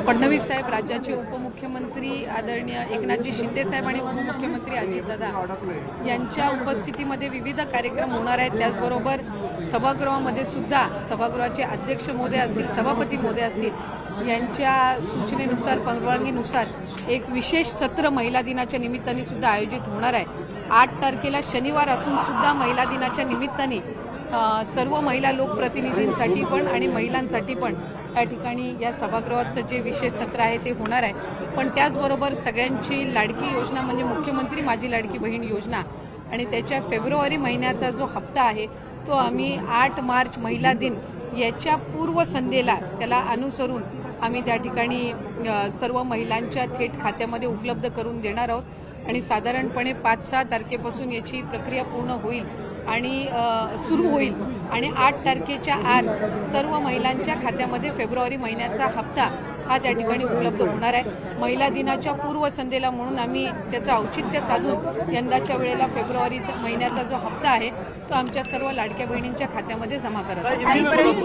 फडणवीस साहेब, राज्याचे उपमुख्यमंत्री आदरणीय एकनाथजी शिंदे साहेब आणि उपमुख्यमंत्री अजितदादा यांच्या उपस्थितीमध्ये विविध कार्यक्रम होणार आहेत। त्याचबरोबर सभागृहामध्ये सुद्धा सभागृहाचे अध्यक्ष महोदय असतील, सभापती महोदय असतील यांच्या सूचनेनुसार, परवानगीनुसार एक विशेष सत्र महिला दिनाच्या निमित्ताने सुद्धा आयोजित होणार आहे। 8 तारखेला शनिवार असून सुद्धा महिला दिनाच्या निमित्ताने सर्व महिला लोकप्रतिनिधींसाठी पण आणि महिलांसाठी पण या ठिकाणी या सभागृहाचं जे विशेष सत्र आहे ते होणार आहे। पण त्याचबरोबर सगळ्यांची लाडकी योजना म्हणजे मुख्यमंत्री माझी लाडकी बहीण योजना आणि त्याच्या फेब्रुवारी महिन्याचा जो हप्ता आहे तो आम्ही 8 मार्च महिला दिन याच्या पूर्वसंध्येला त्याला अनुसरून आम्ही त्या ठिकाणी सर्व महिलांच्या थेट खात्यामध्ये उपलब्ध करून देणार आहोत आणि साधारणपणे 5-6 तारखेपासून याची प्रक्रिया पूर्ण होईल आणि सुरू होईल आणि 8 तारखेच्या आत सर्व महिलांच्या खात्यामध्ये फेब्रुवारी महिन्याचा हप्ता हा त्या ठिकाणी उपलब्ध होणार आहे। महिला दिनाच्या पूर्वसंध्येला म्हणून आम्ही त्याचं औचित्य साधून यंदाच्या वेळेला फेब्रुवारीचा महिन्याचा जो हप्ता आहे तो आमच्या सर्व लाडक्या बहिणींच्या खात्यामध्ये जमा करत आहोत।